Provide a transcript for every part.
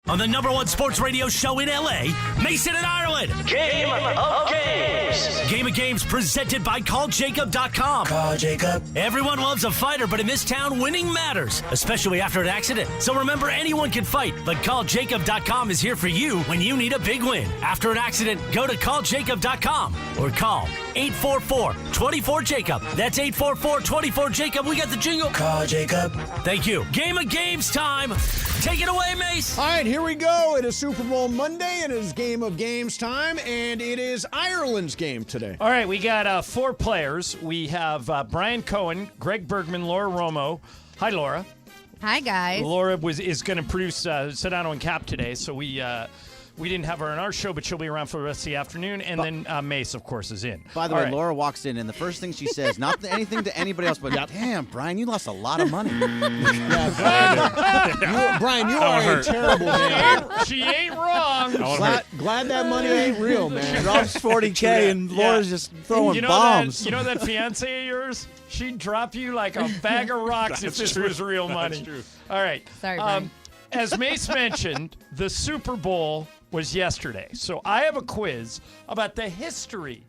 On the #1 sports radio show in L.A., Mason and Ireland. Game of Games. Game of Games presented by CallJacob.com. Call Jacob. Everyone loves a fighter, but in this town, winning matters, especially after an accident. So remember, anyone can fight, but CallJacob.com is here for you when you need a big win. After an accident, go to CallJacob.com or call 844-24-JACOB. That's 844-24-JACOB. We got the jingle. Call Jacob. Thank you. Game of Games time. Take it away, Mace. All right, here we go. It is Super Bowl Monday. It is Game of Games time, and it is Ireland's game today. All right, we got 4 players. We have Brian Cohen, Greg Bergman, Laura Romo. Hi, Laura. Hi, guys. Laura is going to produce Sedano and Cap today, so we didn't have her on our show, but she'll be around for the rest of the afternoon. And then Mace, of course, is in. By the way, Laura walks in, and the first thing she says, not anything to anybody else, but, damn, Brian, you lost a lot of money. Brian, you are a terrible man. She ain't wrong. Glad that money ain't real, man. Drops $40K, and Laura's just throwing bombs. You know that fiance of yours? She'd drop you like a bag of rocks if this was real money. That's true. All right. Sorry, Brian. As Mace mentioned, the Super Bowl was yesterday. So I have a quiz about the history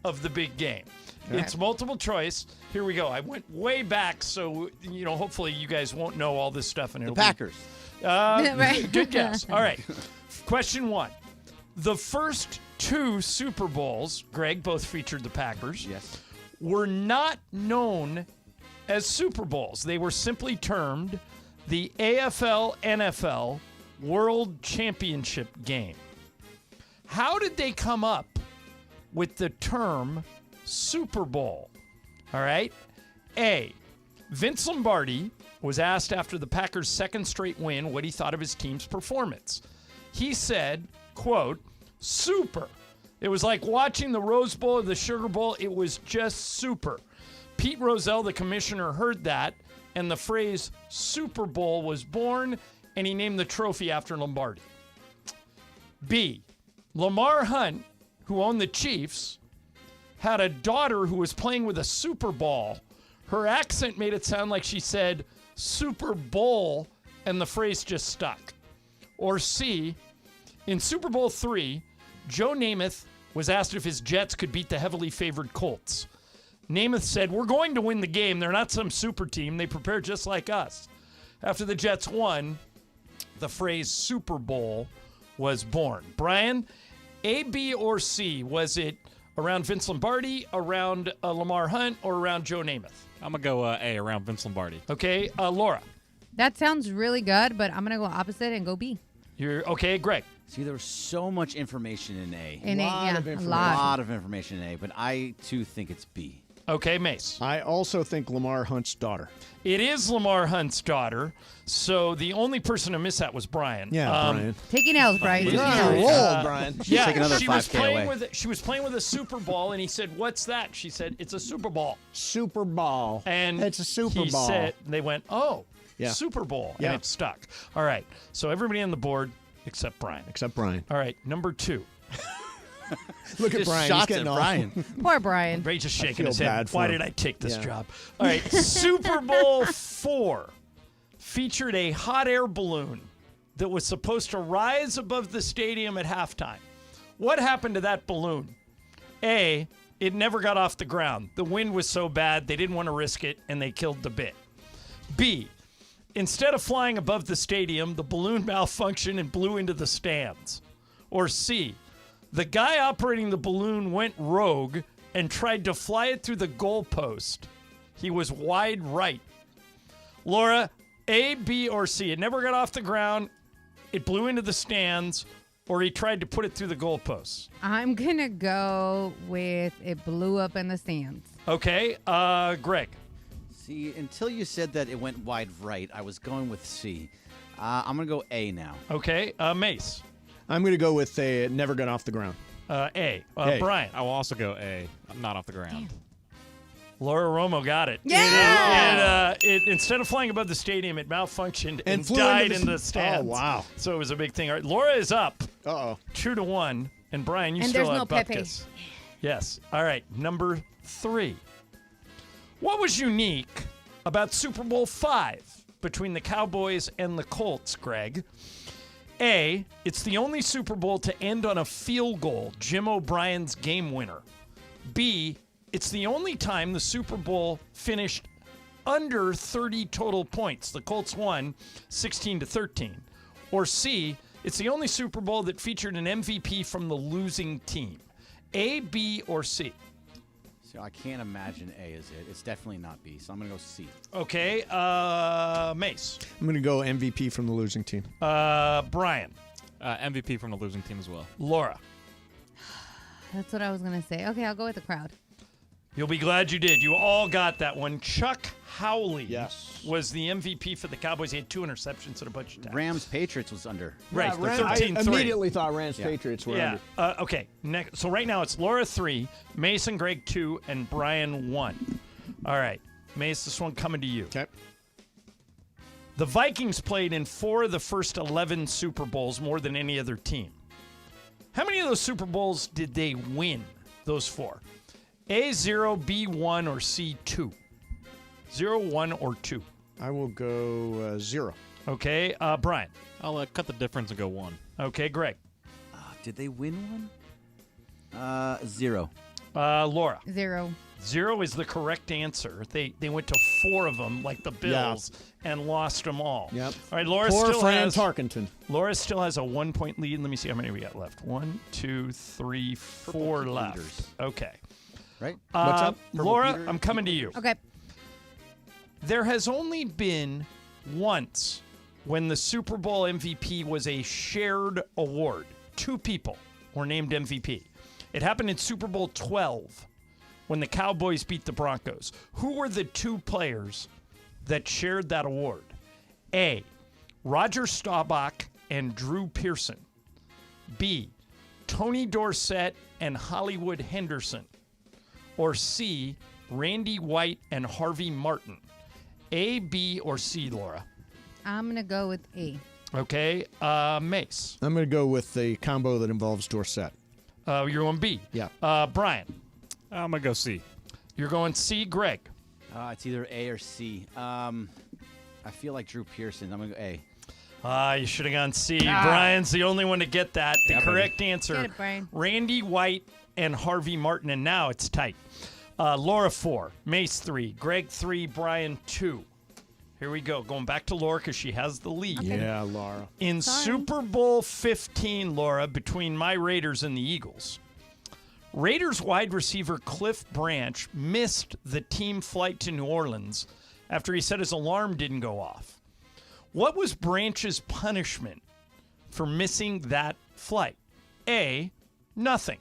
of the big game. Okay. It's multiple choice. Here we go. I went way back, so hopefully you guys won't know all this stuff. And the Packers. Right. Good guess. All right. Question 1. The first 2 Super Bowls, Greg, both featured the Packers. Yes. Were not known as Super Bowls. They were simply termed the AFL-NFL World Championship Game. How did they come up with the term Super Bowl? All right. A, Vince Lombardi was asked after the Packers' second straight win what he thought of his team's performance. He said, quote, super. It was like watching the Rose Bowl or the Sugar Bowl. It was just super. Pete Rozelle, the commissioner, heard that, and the phrase Super Bowl was born, and he named the trophy after Lombardi. B, Lamar Hunt, who owned the Chiefs, had a daughter who was playing with a Super Ball. Her accent made it sound like she said Super Bowl, and the phrase just stuck. Or C, in Super Bowl III, Joe Namath was asked if his Jets could beat the heavily favored Colts. Namath said, we're going to win the game. They're not some super team. They prepare just like us. After the Jets won, the phrase Super Bowl was born. Brian, A, B, or C? Was it around Vince Lombardi, around Lamar Hunt, or around Joe Namath? I'm going to go A, around Vince Lombardi. Okay, Laura. That sounds really good, but I'm going to go opposite and go B. You're okay, Greg. See, there was so much information in A. In A, yeah, a A lot of information in A, but I, too, think it's B. Okay, Mace. I also think Lamar Hunt's daughter. It is Lamar Hunt's daughter, so the only person to miss that was Brian. Yeah, Brian. Taking L's, Brian. Taking L's. Brian. Yeah, take another she was 5K playing away. she was playing with a Super Bowl, and he said, "What's that?" She said, "It's a Super Bowl." Super Bowl. And it's a Super he Bowl. Said, they went, "Oh, yeah. Super Bowl," yeah. and it stuck. All right, so everybody on the board except Brian. Except Brian. All right, number 2. Look at Brian. Shots He's getting at off. Brian. Poor Brian. Ray's just shaking feel his head. bad for Why him. did I take this Yeah. job? All right, Super Bowl IV featured a hot air balloon that was supposed to rise above the stadium at halftime. What happened to that balloon? A, it never got off the ground. The wind was so bad they didn't want to risk it, and they killed the bit. B, instead of flying above the stadium, the balloon malfunctioned and blew into the stands. Or C, the guy operating the balloon went rogue and tried to fly it through the goalpost. He was wide right. Laura, A, B, or C? It never got off the ground. It blew into the stands, or he tried to put it through the goalposts. I'm going to go with it blew up in the stands. Okay, Greg. See, until you said that it went wide right, I was going with C. I'm going to go A now. Okay, Mace. I'm going to go with A. It never got off the ground. A. A. Brian. I will also go A. I'm not off the ground. Damn. Laura Romo got it. Yeah! It instead of flying above the stadium, it malfunctioned and flew died into in the stands. Oh, wow. So it was a big thing. All right, Laura is up Uh-oh. 2-1. And Brian, you And still there's have no Pepe. Bupkis. Yes. All right, number 3. What was unique about Super Bowl V between the Cowboys and the Colts, Greg? A, it's the only Super Bowl to end on a field goal, Jim O'Brien's game winner. B, it's the only time the Super Bowl finished under 30 total points. The Colts won 16-13. Or C, it's the only Super Bowl that featured an MVP from the losing team. A, B, or C? So I can't imagine A is it. It's definitely not B, so I'm going to go C. Okay, Mace. I'm going to go MVP from the losing team. Brian. MVP from the losing team as well. Laura. That's what I was going to say. Okay, I'll go with the crowd. You'll be glad you did. You all got that one. Chuck Howley was the MVP for the Cowboys. He had 2 interceptions and a bunch of tackles. Rams-Patriots was under. Right, I 13-3. immediately thought Rams-Patriots were Yeah. under. Okay. Next. So right now it's Laura 3, Mason, Greg 2, and Brian 1. All right. Mace, this one coming to you. Okay. The Vikings played in 4 of the first 11 Super Bowls, more than any other team. How many of those Super Bowls did they win, those 4? A, 0, B, 1, or C, 2? 0, 1, or 2? I will go 0. Okay, Brian. I'll cut the difference and go 1. Okay, Greg. Did they win one? 0. Laura. 0. 0 is the correct answer. They went to 4 of them, like the Bills, and lost them all. Yep. All right, Laura Poor still Fran has Tarkenton. Laura still has a 1-point lead. Let me see how many we got left. 1, 2, 3, 4 left. leaders. Okay. Right? What's up? Laura, Peter? I'm coming to you. Okay. There has only been once when the Super Bowl MVP was a shared award. 2 people were named MVP. It happened in Super Bowl 12 when the Cowboys beat the Broncos. Who were the 2 players that shared that award? A, Roger Staubach and Drew Pearson. B, Tony Dorsett and Hollywood Henderson. Or C, Randy White and Harvey Martin. A, B, or C, Laura? I'm going to go with A. Okay, Mace. I'm going to go with the combo that involves Dorsett. You're going B. Yeah. Brian. I'm going to go C. You're going C, Greg. It's either A or C. I feel like Drew Pearson. I'm going to go A. You should have gone C. Brian's the only one to get that. The correct answer, Get it, Brian. Randy White and Harvey Martin, and now it's tight. Laura 4, Mace 3, Greg 3, Brian 2. Here we go. Going back to Laura because she has the lead. Yeah, Laura. In Super Bowl 15, Laura, between my Raiders and the Eagles, Raiders wide receiver Cliff Branch missed the team flight to New Orleans after he said his alarm didn't go off. What was Branch's punishment for missing that flight? A, nothing.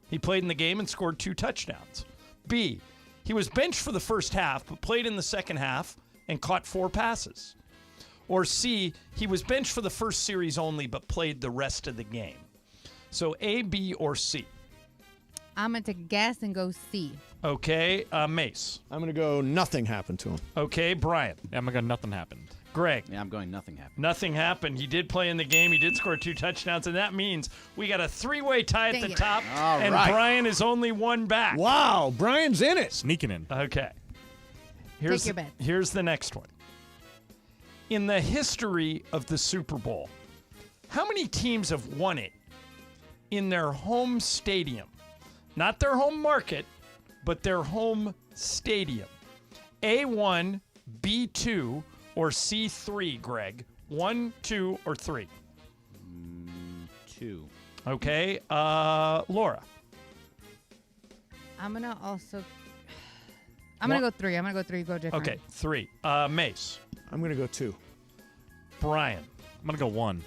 He played in the game and scored 2 touchdowns. B, he was benched for the first half but played in the second half and caught 4 passes. Or C, he was benched for the first series only but played the rest of the game. So A, B, or C? I'm going to guess and go C. Okay, Mace. I'm going to go nothing happened to him. Okay, Brian. Yeah, I'm going to go nothing happened. Greg. Yeah, I'm going nothing happened. Nothing happened. He did play in the game. He did score 2 touchdowns, and that means we got a 3-way tie at Dang the it. top, All and right. Brian is only 1 back. Wow, Brian's in it. Sneaking in. Okay. Take your bet. Here's the next one. In the history of the Super Bowl, how many teams have won it in their home stadium? Not their home market, but their home stadium. A1, B2, or C3, Greg? 1, 2, or 3? 2. Okay. Laura. I'm going to also... I'm going to go 3. I'm going to go 3. Go different. Okay, 3. Mace. I'm going to go 2. Brian. I'm going to go 1.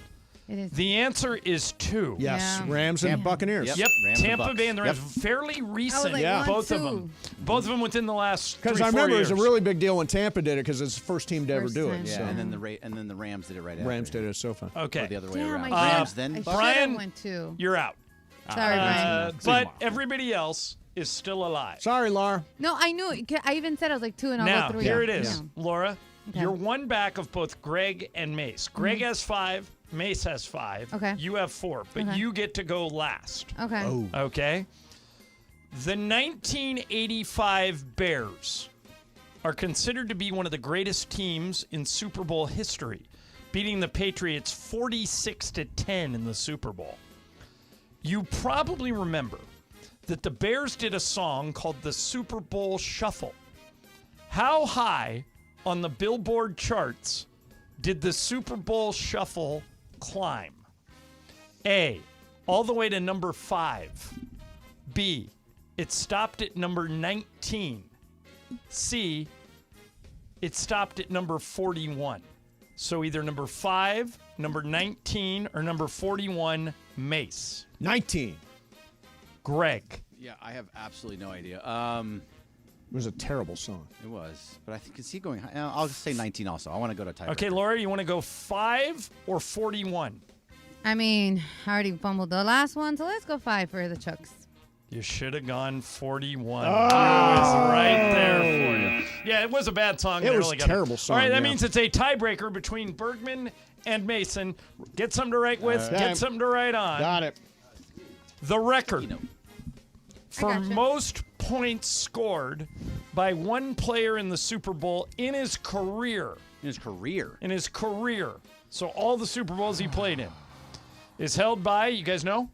It is. The answer is 2. Yes, Yeah. Rams and Yep. Buccaneers. Yep. Yep, Rams and Tampa Bucks. Bay and the Rams. Yep. Fairly recent, like, Yeah. both of 1-2. them. Both of them within the last 3-4 Because I remember years. it was a really big deal when Tampa did it because it's the first team to ever First do time. it. Yeah, So. and then the Rams did it right after. Rams did it at SoFi. Or Okay, the other way Damn, around. I Rams should then have Bucks. Brian- went 2. you're out. Sorry, Brian. But everybody else is still alive. Sorry, Laura. No, I knew it. I even said I was like 2 and I'll Now, go 3. here it is. Yeah. Laura, Okay. you're 1 back of both Greg and Mace. Greg has 5, Mace has 5. Okay. You have 4, but Okay. you get to go last. Okay. Oh. Okay. The 1985 Bears are considered to be one of the greatest teams in Super Bowl history. beating the Patriots 46-10 in the Super Bowl. You probably remember that the Bears did a song called the Super Bowl Shuffle. How high on the Billboard charts did the Super Bowl Shuffle climb? A, all the way to number 5. B, it stopped at number 19. C, it stopped at number 41. So either number 5, number 19, or number 41, Mace. 19. Greg. Yeah, I have absolutely no idea. It was a terrible song. It was, but I think is he going high? I'll just say 19 also. I want to go to tiebreaker. Okay, Laura, you want to go 5 or 41? I mean, I already fumbled the last one, so let's go 5 for the Chucks. You should have gone 41. It was right there for you. Yeah, it was a bad song. It They was really a got terrible song, All right, that yeah. means it's a tiebreaker between Bergman and Mason. Get something to write with. Okay. Get something to write on. Got it. The record know. for gotcha. most points scored by one player in the Super Bowl in his career. In his career. So all the Super Bowls he played in is held by, you guys know?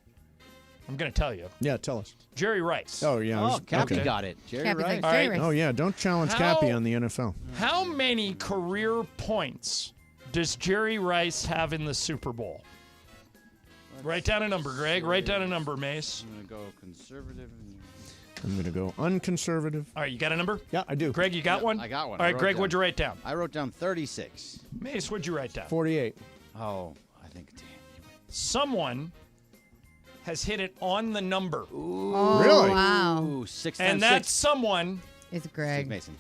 I'm going to tell you. Yeah, tell us. Jerry Rice. Oh, yeah. Oh, Cappy okay. got it. Jerry Cappy's Rice. like, All Jerry right. Rice. Oh, yeah. Don't challenge How- Cappy on the NFL. How many career points does Jerry Rice have in the Super Bowl? Write down a number, Greg. Write down a number, Mace. I'm going to go conservative. I'm going to go unconservative. All right, you got a number? Yeah, I do. Greg, you got Yeah, one? I got one. All I right, wrote Greg, down. what'd you write down? I wrote down 36. Mace, what'd you write down? 48. Oh, I think, damn. Someone has hit it on the number. Oh, Really? wow. Ooh, 6 And times that 6. someone It's Steve Greg. Mason.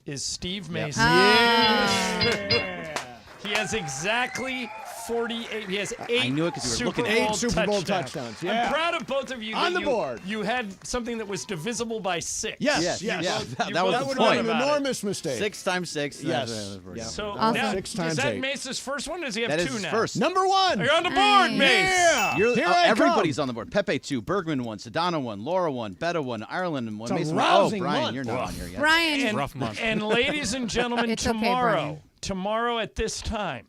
is Steve Yep. Mason. He has exactly 48. He has 8 I knew it 'cause you were Super looking at Bowl it. 8 Super Bowl touchdowns. touchdowns, yeah. I'm proud of both of you. On that the you- board. You had something that was divisible by 6. Yes. Yeah, You that both was That the would thought have point. been an about it. enormous mistake. 6 times 6. Yes. Yeah. So Awesome. now, 6 times is that 8. Mace's first one? Or does he have That is 2 his now? first. Number 1. You're on the board, Nice. Mace. Yeah. You're, Here I everybody's come. on the board. Pepe 2, Bergman 1, Sedano 1, Laura 1, Betta 1, Ireland 1, It's a Mason 1. rousing Brian, month. you're not on here yet. Brian. Rough month. And ladies and gentlemen, It's okay, tomorrow Brian. at this time,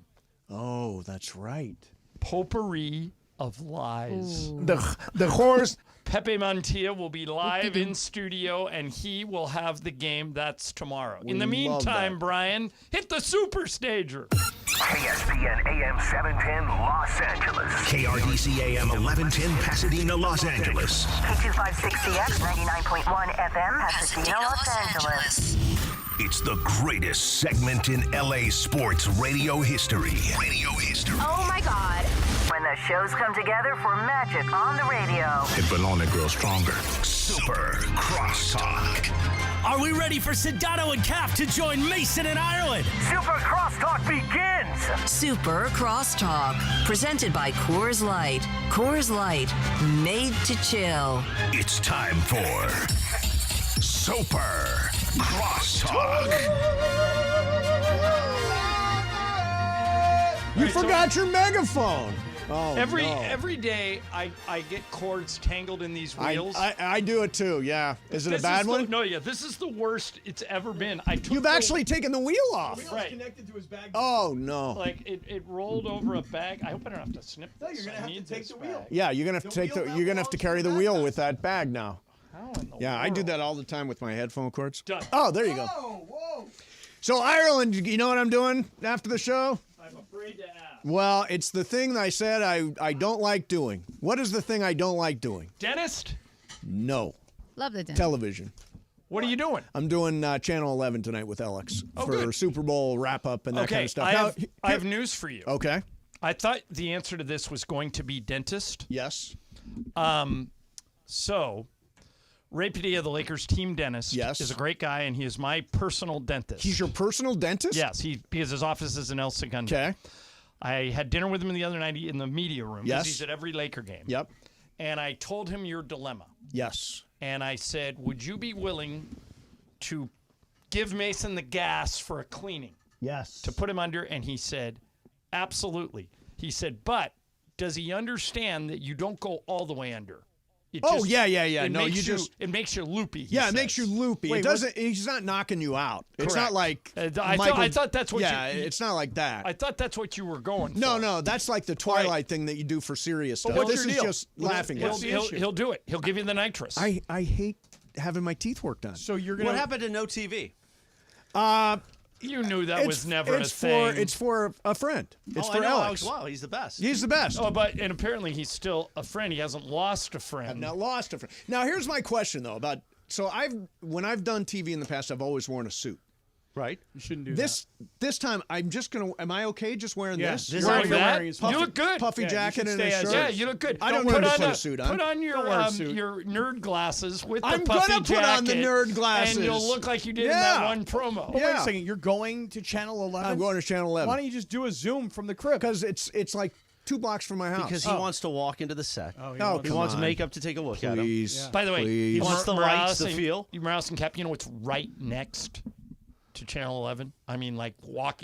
Oh, that's right. potpourri of lies. The horse. Pepe Mantilla will be live in studio, and he will have the game. That's tomorrow. In the We love meantime, that. Brian, hit the super stager. ESPN AM 710 Los Angeles. KRDC AM 1110 Pasadena, Los Angeles. K256CX 99.1 FM, Pasadena, Los Angeles. It's the greatest segment in LA sports radio history. Oh my God. When the shows come together for magic on the radio. It will only grow stronger. Super Crosstalk. Are we ready for Sedano and Cap to join Mason and Ireland? Super Crosstalk begins. Super Crosstalk, presented by Coors Light. Coors Light, made to chill. It's time for Super Crosstalk. You forgot your megaphone. Oh, Every no. day, I get cords tangled in these I, reels. I do it too, yeah. Is it This a bad is one? No, yeah, this is the worst it's ever been. I took You've the- actually taken the wheel off. right. Oh, no. Like it rolled over a bag. I hope I don't have to snip this. You're gonna have to take the wheel. Yeah, you're gonna have to you're gonna have to carry the wheel with that bag now. How in the Yeah, I do world? that all the time with my headphone cords. Done. Oh, there you go. So Ireland, you know what I'm doing after the show? I'm afraid to ask. Well, it's the thing I said I don't like doing. What is the thing I don't like doing? Dentist, No. Love the dentist. Television. what are you doing? I'm doing Channel 11 tonight with Alex Oh, for good. Super Bowl wrap up and that Okay, kind of stuff. I Now, have news for you. Okay. I thought the answer to this was going to be dentist. Yes. So, Ray Padilla, the Lakers team dentist, Yes. is a great guy, and he is my personal dentist. He's your personal dentist? Yes, because his office is in El Segundo. Okay. I had dinner with him the other night in the media room. 'Cause Yes. He's at every Laker game. Yep. And I told him your dilemma. Yes. And I said, would you be willing to give Mason the gas for a cleaning Yes. to put him under? And he said, absolutely. He said, but does he understand that you don't go all the way under? Oh, yeah. No, it makes you loopy. Yeah, it makes you loopy. Wait, it doesn't. He's not knocking you out. It's not like. I thought that's what. Yeah, it's not like that. I thought that's what you were going for. No, that's like the Twilight thing that you do for serious stuff. what's This your is deal? just laughing. He'll do it. He'll give you the nitrous. I hate having my teeth work done. So you're gonna. What happened to no TV? You knew that was never a thing. It's for a friend. It's for I know Alex. Wow, he's the best. He's the best. Oh, and apparently he's still a friend. He hasn't lost a friend. I've not lost a friend. Now here's my question though about. So when I've done TV in the past, I've always worn a suit. Right. You shouldn't do This time, I'm just gonna. Am I okay just wearing this? This Wearing you're that? wearing is You look good. Puffy Yeah, you jacket should and stay a as shirt. Yeah, you look good. I don't put need to on put a suit on. Put on Don't wear a suit. your nerd glasses with I'm the puffy gonna put on the jacket, nerd glasses. and you'll look like you did in that Yeah. one promo. Wait Yeah. a second. You're going to Channel 11. I'm going to Channel 11. Why don't you just do a Zoom from the crib? Because it's like 2 blocks from my house. Because he wants to walk into the set. Oh, Oh, He come wants on. makeup to take a look at him. Please. By the way, Please. He wants the lights, the Morales feel. Morales and Cap, you know what's right next to Channel 11? I mean, like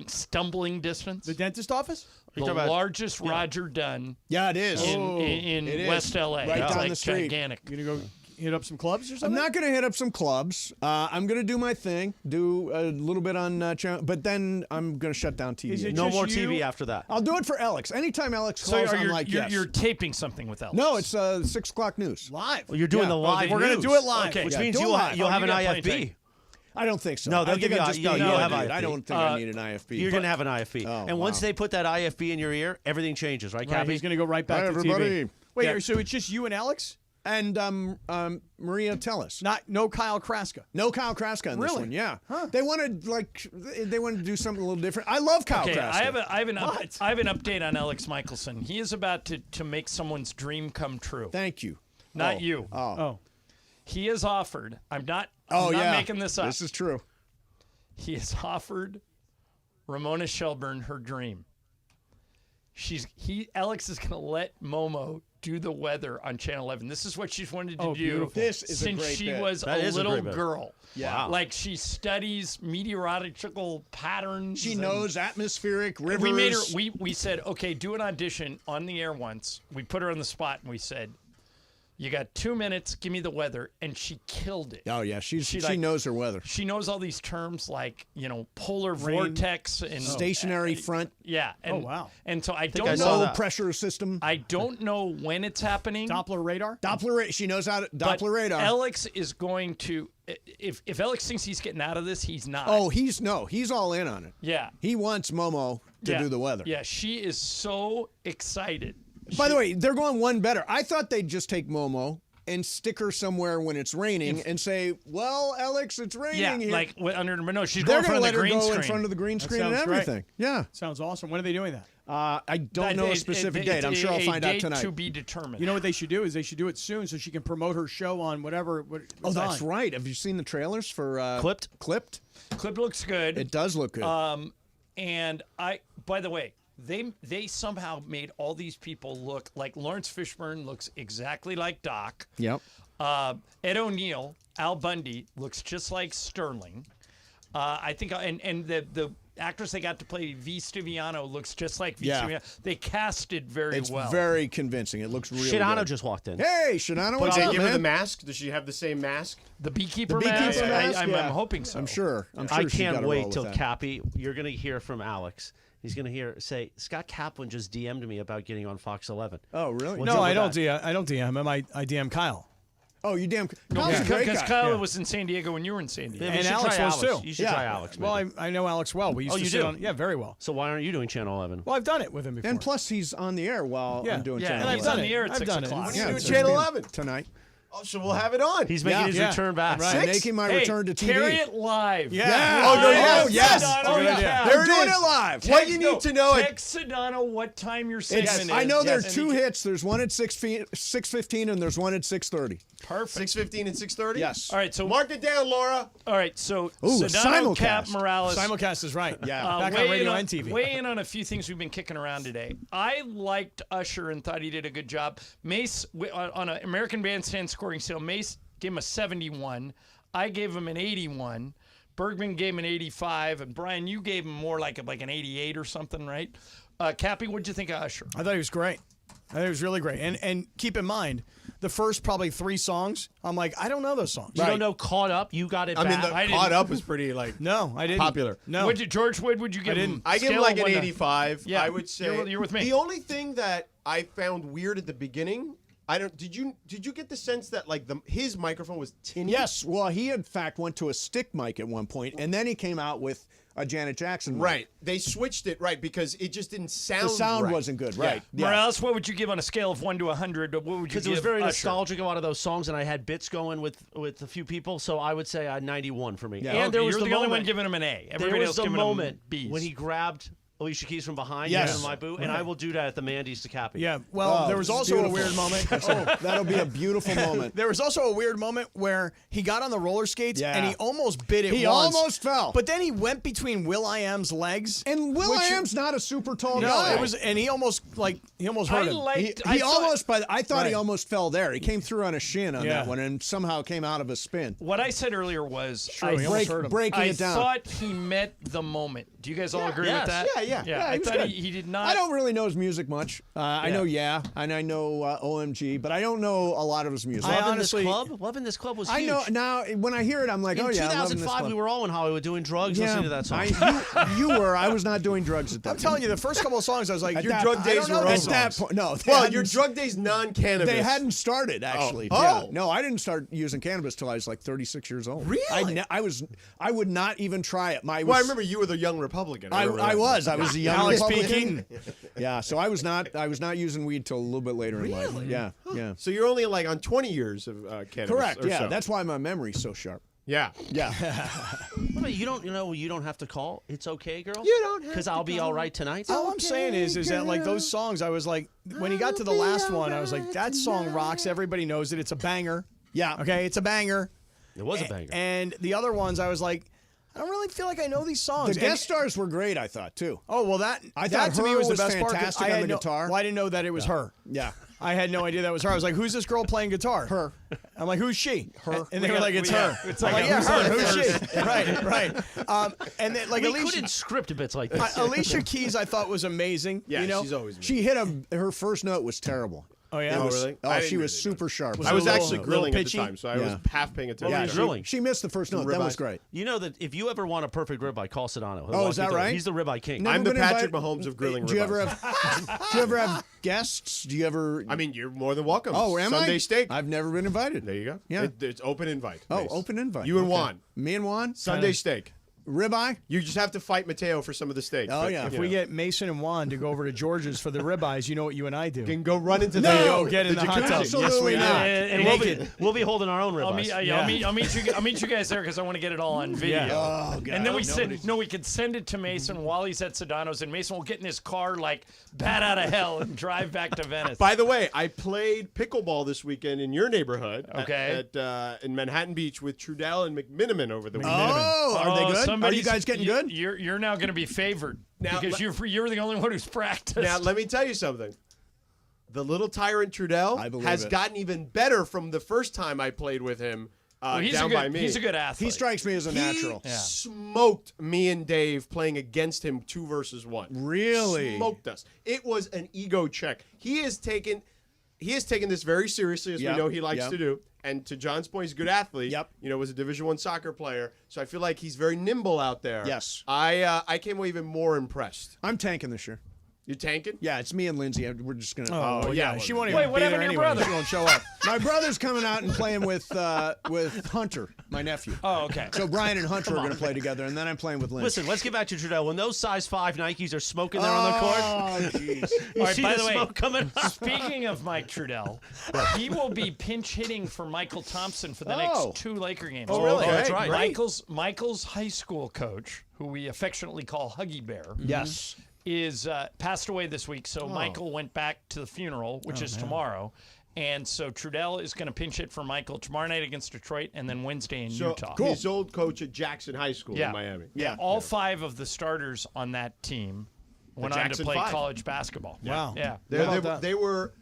stumbling distance. The dentist office? The largest Roger Dunn Yeah, it is. in It is. West LA. Right It's down like the street. gigantic. You gonna go hit up some clubs or I'm something? not going to hit up some clubs. I'm going to do my thing, do a little bit on channel, but then I'm going to shut down TV. Is it No just more you? TV after that. I'll do it for Alex. Anytime Alex So calls, are I'm you, like, you're, yes. you're taping something with Alex. No, it's 6 o'clock news. Live. Well, you're doing Yeah. the live. We're gonna news. do it live. Okay. Which Yeah, means do it you'll live. you'll Oh, have you an got plenty of IFB. time. I don't think so. No, they'll I think give you I'll a- just you'll be have muted. IFB. I don't think I need an IFB. You're going to have an IFB. Oh, and once wow. they put that IFB in your ear, everything changes, right, Right, Cappy? he's going to go right back Hi, to everybody. TV. Wait, Yeah. so it's just you and Alex? And Maria Tellis. No Kyle Kraska. No Kyle Kraska on this Really? one. Yeah. Huh. They wanted to do something a little different. I love Kyle Okay, Kraska. I have an update on Alex Michelson. He is about to make someone's dream come true. Thank you. Not you. Oh. He has offered. I'm not Oh, yeah. making this up. This is true. He has offered Ramona Shelburne her dream. Alex is going to let Momo do the weather on Channel 11. This is what she's wanted to do beautiful. This is a since great she bit. was That a is a little great bit. girl. Yeah. Wow. Like she studies meteorological patterns. She and- knows atmospheric rivers. We made her. We said, okay, do an audition on the air once. We put her on the spot and we said, you got 2 minutes. Give me the weather, and she killed it. Oh yeah, she like- knows her weather. She knows all these terms like polar vortex and Stationary front. Yeah. And, Oh, wow. And so I I don't saw know. that. Pressure system. I don't know when it's happening. Doppler radar? She knows how to but Doppler radar. Alex is going to. If Alex thinks he's getting out of this, he's not. Oh, he's all in on it. yeah. He wants Momo to Yeah. do the weather. Yeah, she is so excited. By the way, they're going one better. I thought they'd just take Momo and stick her somewhere when it's raining and say, "Well, Alex, it's raining Yeah, here." like under. But no, she's They're going in front going to of let the her green go screen. in front of the green screen and sounds great. everything. Yeah. Sounds awesome. When are they doing that? I don't know a specific date. I'm sure I'll find out date tonight. to be determined. You know what they should do is they should do it soon so she can promote her show on whatever. Oh, that's right. Have you seen the trailers for Clipped? Clipped. Clip looks good. It does look good. And by the way, they somehow made all these people look like Lawrence Fishburne looks exactly like Doc. Yep. Ed O'Neill, Al Bundy looks just like Sterling. I think, and the actress they got to play V. Stiviano looks just like V. Yeah. Stiviano. They casted very It's well. very convincing. It looks really Shidano good. just walked in. Hey, Shidano, But what's did they up, give her the man? mask? Does she have the same mask? The beekeeper, beekeeper mask. mask? I'm Yeah. hoping so. I'm sure. I she's got can't a roll wait with till that. Cappy. You're going to hear from Alex. He's going to say, Scott Kaplan just DM'd me about getting on Fox 11. Oh, really? What's No, up I with don't. that? I don't DM him. I DM Kyle. Oh, you damn. No, Kyle's a great because guy. Kyle Yeah. was in San Diego when you were in San Diego. Yeah, we And should Alex try was Alex. too. You should Yeah. try Alex. Well, maybe. I know Alex well. We used to you sit do? on. Yeah, very well. So why aren't you doing Channel 11? Well, I've done it with him before. And plus, he's on the air while Yeah. I'm doing Yeah, Channel and I've he's 11. done on the it. air at I've 6 done it. o'clock. When you Yeah, doing it's Channel being- 11? tonight. Oh, so we'll have it on. He's making his Yeah. return back. Right. I'm making my Hey, return to TV. carry it live. Yeah. Oh, no, yes. Oh, yes. Sedano, Good idea. yeah. There We're it doing is. it live. What you need to know. Text Sedano what time your segment is. I know there are and two he- hits. There's one at 6:15 and there's one at 6:30. Perfect. 6:15 and 6:30? Yes. All right, so Mark it down, Laura. all right, so Ooh, a Sedano, Cap, simulcast. Morales. Simulcast is right. Yeah. Back on weigh radio in and TV. Weigh in on a few things we've been kicking around today. I liked Usher and thought he did a good job. Mace, on an American Bandstand scoring scale, Mace gave him a 71. I gave him an 81. Bergman gave him an 85. And Brian, you gave him more like an 88 or something, right? Cappy, what'd you think of Usher? I thought he was great. I thought he was really great. And keep in mind, the first probably 3 songs, I'm like, I don't know those songs. You don't know Caught Up? You got it I mean, bad. Caught Up was pretty No, I didn't. popular. No. Would you, George? Would you give him? I give him scale like of an 1 to- 85. Yeah, I would say you're with me. The only thing that I found weird at the beginning, I don't. Did you get the sense that like his microphone was tinny? Yes. Well, he in fact went to a stick mic at one point, and then he came out with a Janet Jackson mic. Right. They switched it because it just didn't sound. The sound right. wasn't good. Yeah. Right. Yeah. Morales, what would you give on a scale of 1 to 100? What would you Because give? it was very Usher? nostalgic, a lot of those songs, and I had bits going with a few people, so I would say 91 for me. Yeah. And there was You're the only moment, one giving him an A. there Everybody was else the giving moment him B's. when he grabbed Alicia Keys from behind Yes. in my boot, and I will do that at the Mandy's to Cappy. Yeah, well, there was this is also a beautiful. weird moment. That'll be a beautiful moment. There was also a weird moment where he got on the roller skates Yeah. and he almost bit it He once. almost fell. But then he went between Will.i.am's legs. And Will.i.am's not a super tall No, guy. it was, and he almost hurt him. He almost, but I thought he Right. almost fell there. He came through on a shin on Yeah. that one, and somehow came out of a spin. What I said earlier was True, he almost hurt him. breaking I it down. thought he met the moment. Do you guys all agree Yes. with that? Yeah. Yeah, I he was thought good. he did not. I don't really know his music much. I know and I know OMG, but I don't know a lot of his music. I Love honestly- in This Club was I huge. know now. When I hear it, I'm like, In oh yeah, Love in This 2005, Club. we were all in Hollywood doing drugs listening to that song. You were. I was not doing drugs at that. I'm telling you, the first couple of songs, I was like, At your that- drug I days don't know were those over. At that point, no. they Well, hadn't- your drug days non-cannabis. They hadn't started actually. Oh. Yeah. Oh. No, I didn't start using cannabis till I was like 36 years old. Really? I would not even try it. Well, I remember you were the young Republican. I remember that. was a young Alex P. Republican. Yeah, so I was not using weed till a little bit later in life. Yeah, yeah. So you're only like on 20 years of cannabis. Correct. or Yeah, so. that's why my memory's so sharp. Yeah. Yeah. What about you don't have to call. It's okay, girl. You don't have Because to I'll be call. all right tonight. All I'm saying is that like those songs, I was like, when he got to the last one, I was like, that song rocks. Everybody knows it. It's a banger. Yeah. Okay, it's a banger. It was a banger. And the other ones, I was like, I don't really feel like I know these songs. The guest stars were great, I thought too. Oh well, that I that thought to me her was the was best part. 'cause fantastic I on had the guitar. Well, I didn't know that it was her. Yeah. I had no idea that was her. I was like, "Who's this girl playing guitar?" Her. I'm like, "Who's she?" Her. And they were like, "It's her." It's I'm like, like, "Yeah, who's her. on Who's first? she?" Right. And then like We Alicia, couldn't script bits like this. Alicia Keys, I thought was amazing. Yeah, you know? she's always. She hit her first note was terrible. Oh yeah. It was, really? Oh, I she didn't was really super sharp. I was a little- actually little grilling at the pitchy? time, so I was Yeah. half paying attention. Yeah, was grilling. she missed the first note. That was Ribeye. great. You know that if you ever want a perfect ribeye, call Sedano. He'll Oh, walk is you that through it. right? He's the ribeye king. Never I'm the been Patrick invited- Mahomes of grilling Do you ever ribeyes. have? Do you ever have guests? Do you ever? I mean, you're more than welcome. Oh, am Sunday I? steak. I've never been invited. There you go. Yeah. It's open invite. Oh, Mace. open invite. You and Okay. Juan. Me and Juan. Sunday steak. Ribeye. You just have to fight Mateo for some of the steak. Oh, but, yeah. you If we know. get Mason and Juan to go over to George's for the ribeyes, you know what you and I do? can go run into No! the Go get in the hot tub. jacuzzi. Yes, we Absolutely do. not. And we'll be holding our own ribeyes. I'll meet you guys there because I want to get it all on video. Yeah. Oh, God. And then we can send it to Mason while he's at Sedano's, and Mason will get in his car like bat out of hell and drive back to Venice. By the way, I played pickleball this weekend in your neighborhood. Okay. In Manhattan Beach with Trudell and McMiniman over the weekend. Oh, are they good? Are you somebody's- guys getting good? You're now going to be favored Now, because you're the only one who's practiced. Now, let me tell you something. The little tyrant Trudell I believe has it. gotten even better from the first time I played with him he's down a good, by me. He's a good athlete. He strikes me as a natural. He smoked me and Dave playing against him 2 versus 1. Really? Smoked us. It was an ego check. He has taken this very seriously, as Yep, we know he likes yep. to do. And to John's point, he's a good athlete. Yep. Was a Division I soccer player. So I feel like he's very nimble out there. Yes. I came away even more impressed. I'm tanking this year. You tanking? Yeah, it's me and Lindsay. We're just gonna. Oh, yeah. well, She won't Wait, even what be happened there to your anyway. brother? She won't show up. My brother's coming out and playing with Hunter, my nephew. Oh, okay. So Brian and Hunter are going to play together, and then I'm playing with Lindsay. Listen, let's get back to Trudell. When those size 5 Nikes are smoking there on the court, Oh, jeez. you All right, see by the the way, smoke coming out. Speaking of Mike Trudell, he will be pinch hitting for Michael Thompson for the Oh. next 2 Laker games. Oh, really? Oh, that's right. Michael's high school coach, who we affectionately call Huggy Bear, Yes. is passed away this week. So Michael went back to the funeral, which is tomorrow. And so Trudell is going to pinch it for Michael tomorrow night against Detroit and then Wednesday in So Utah. his old coach at Jackson High School in Miami. Yeah. All 5 of the starters on that team went on to Jackson play 5. college basketball. Wow. Yeah. They were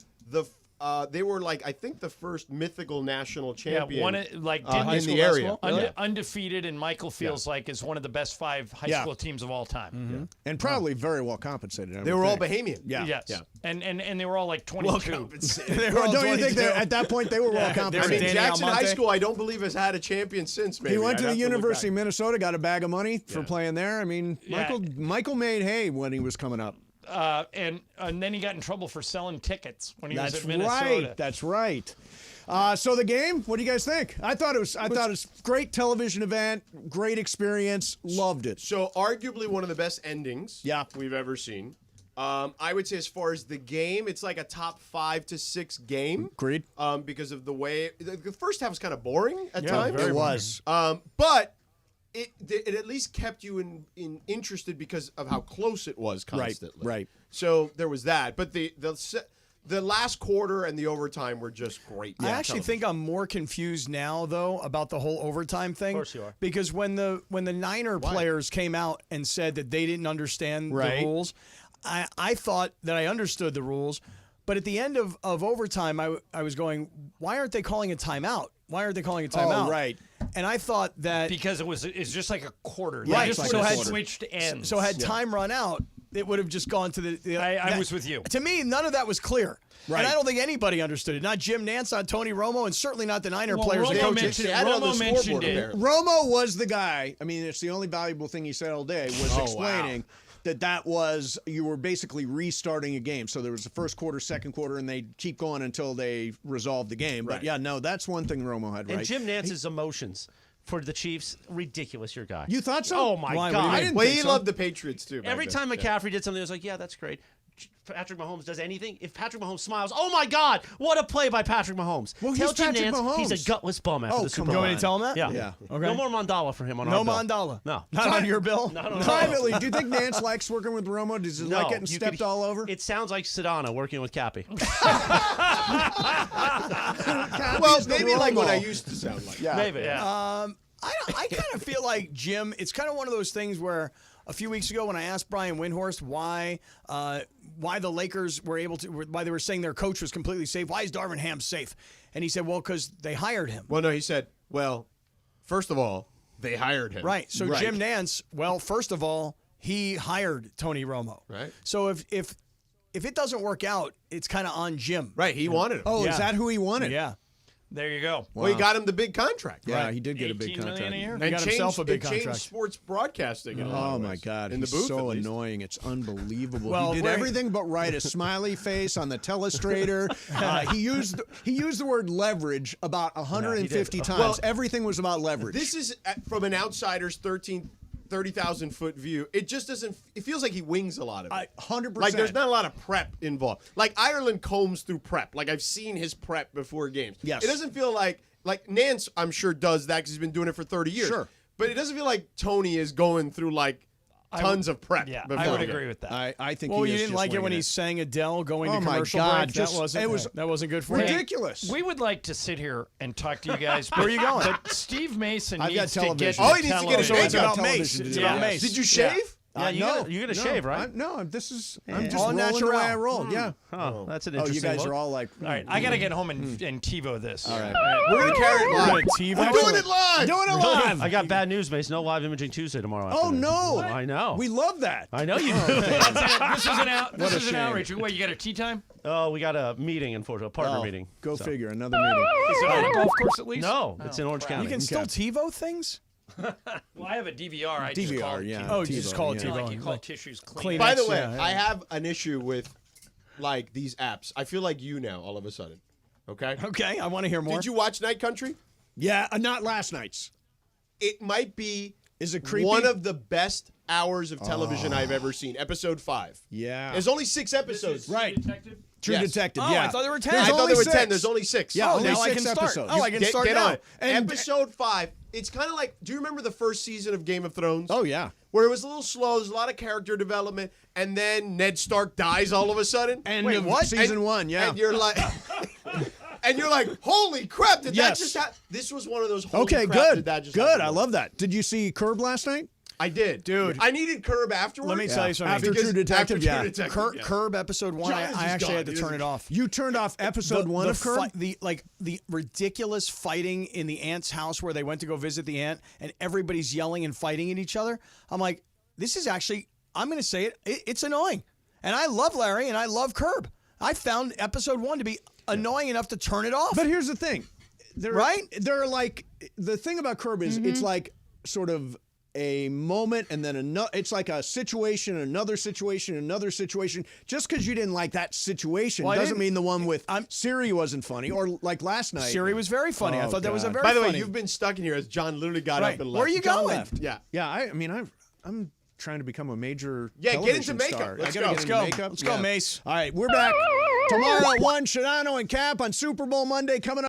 they were like I think the first mythical national champion. Yeah, one like in the area. Undefeated, and Michael feels like is one of the best 5 high school teams of all time. Mm-hmm. And probably very well compensated. They were all Bahamian. Yeah. Yes. Yeah. And they were all like 22. Well compensated. Don't you think that at that point they were well I compensated? mean, Jackson High School, I don't believe has had a champion since. Maybe He went to I'd the have look University back. of Minnesota, got a bag of money for playing there. I mean, Yeah. Michael made hay when he was coming up. And then he got in trouble for selling tickets when he was That's at Minnesota. right. That's right. So the game, what do you guys think? I thought it was a great television event, great experience, loved it. So arguably one of the best endings we've ever seen. I would say as far as the game, it's like a top 5 to 6 game. Agreed. Because of the way the first half was kind of boring at times. It was. But it at least kept you interested because of how close it was constantly. Right. So there was that. But the last quarter and the overtime were just great. I actually think I'm more confused now, though, about the whole overtime thing. Of course you are. Because when the Niner players came out and said that they didn't understand the rules, I thought that I understood the rules. But at the end of overtime, I was going, why aren't they calling a timeout? Why aren't they calling a timeout? Oh, right. And I thought that because it's just like a quarter. Right. They just So would have had switched ends. So had time run out, it would have just gone to the. I was with you. To me, none of that was clear. Right. And I don't think anybody understood it. Not Jim Nance, not Tony Romo, and certainly not the Niner players and Romo coaches. mentioned it. Romo was the guy. I mean, it's the only valuable thing he said all day was explaining that was you were basically restarting a game. So there was the first quarter, second quarter, and they keep going until they resolve the game. But yeah, no, that's one thing Romo had right. And Jim Nance's emotions for the Chiefs, ridiculous. Your guy. You thought so? Oh my Why? God! What do you mean? Well, he loved the Patriots too. back Every then. time McCaffrey did something, I was like, yeah, that's great. Patrick Mahomes does anything. If Patrick Mahomes smiles, oh my God, what a play by Patrick Mahomes. Well, tell he's Jim Patrick Nance Mahomes. he's a gutless bum after the Super Bowl. You want me to tell him that? Yeah. Okay. No more mandala for him on No our bill. mandala. No. Not on your bill? Not on our Privately, bill. do you think Nance likes working with Romo? Does he No, like getting you stepped could- all over? It sounds like Sedano working with Cappy. Well, maybe like what I used to sound like. Yeah. Maybe, yeah. I kind of feel like Jim. It's kind of one of those things where a few weeks ago when I asked Brian Windhorst why the Lakers were able to, why they were saying their coach was completely safe. Why is Darvin Ham safe? And he said, well, because they hired him. Well, no, he said, well, first of all, they hired him. Right. So Jim Nance, well, first of all, he hired Tony Romo. Right. So if it doesn't work out, it's kind of on Jim. Right. He wanted him. Oh, Yeah. is that who he wanted? Yeah. There you go. Well, he got him the big contract. Yeah, he did get a big 18 million contract. a year. He got himself a big it changed contract. sports broadcasting. In a lot Oh of my ways. God, In the he's booth, so at least. annoying. It's unbelievable. Well, he did everything but write a smiley face on the telestrator. He used the word leverage about 150 times. Well, Everything was about leverage. This is from an outsider's 30,000 foot view. It just doesn't. It feels like he wings a lot of it. 100%. Like there's not a lot of prep involved. Like Ireland combs through prep. Like I've seen his prep before games. Yes. It doesn't feel like Nance. I'm sure does that because he's been doing it for 30 years. Sure. But it doesn't feel like Tony is going through like tons of prep. Yeah, before I would the game. agree with that. I think. Well, he you is didn't just like it when winging he sang Adele going Oh to my commercial God, break. just- That wasn't good for you. ridiculous. We would like to sit here and talk to you guys. Where are you going? But Steve Mason I've got needs to get television. Oh, he needs to get his So makeup. it's about television Mace. to It's do. about Yes. Mace. Did you shave? Yeah, no, you're gonna no, shave, right? No, this is. I'm just All rolling natural. the way I roll. Yeah. Oh, that's an Oh, interesting you guys look. are all like. All right, I got to get home and TiVo this. All right. We're gonna carry it live. TiVo? We're doing it live. Doing it live. I got bad news, Mace. No live imaging Tuesday tomorrow. Oh afternoon. no! I know. We love that. I know you do. This is an out. This What a is an shame. outrage. What, you got a tea time? Oh, we got a meeting, unfortunately, a partner Oh, meeting. Go So- figure. Another meeting. Is it on a golf course at least? No, it's in Orange County. You can still TiVo things? Well, I have a DVR. I just call DVR, it yeah. TiVo. Oh, you just call it yeah. TiVo. Like you call tissues clean. Clean. By the way, Yeah, yeah. I have an issue with like these apps. I feel like you now all of a sudden. Okay. Okay, I want to hear more. Did you watch Night Country? Yeah, not last night's. It might be Is it creepy? one of the best hours of television I've ever seen. Episode 5. Yeah. There's only 6 episodes. Right. Detective? True Yes. Detective. Oh, yeah. I thought there were 10. There's I thought only there were 6. 10. There's only 6. Yeah, Oh, only now I 6 can start. episodes. Oh, I can start Get now. on it. And- Episode 5. It's kind of like, do you remember the first season of Game of Thrones? Oh yeah. Where it was a little slow, there's a lot of character development, and then Ned Stark dies all of a sudden. And Wait, what? Season 1, yeah. And you're like, holy crap! Did Yes. that just happen? This was one of those. Holy Okay, crap, good. Did that just Good. happen? I love that. Did you see Curb last night? I did. Dude. I needed Curb afterwards. Let me tell you something. After True Detective, After True Detective, yeah. Curb episode 1, John is I just actually had to gone. turn it off. You turned off episode 1 of Curb? The ridiculous fighting in the aunt's house where they went to go visit the aunt and everybody's yelling and fighting at each other. I'm like, this is actually, I'm going to say it's annoying. And I love Larry and I love Curb. I found episode 1 to be annoying enough to turn it off. But here's the thing. Right? There are like, the thing about Curb is it's like sort of a moment and then another. It's like a situation, another situation, another situation. Just because you didn't like that situation doesn't mean the one with Siri wasn't funny. Or like last night. Siri was very funny. I thought that was a very By the funny. way, you've been stuck in here as John literally got up and left. Where are you John going? left. Yeah. Yeah, I mean, I'm trying to become a major get into television makeup. star. Let's I gotta go. get into makeup. Let's go, Yeah. Mace. All right, we're back tomorrow at 1. Shadano and Cap on Super Bowl Monday coming up.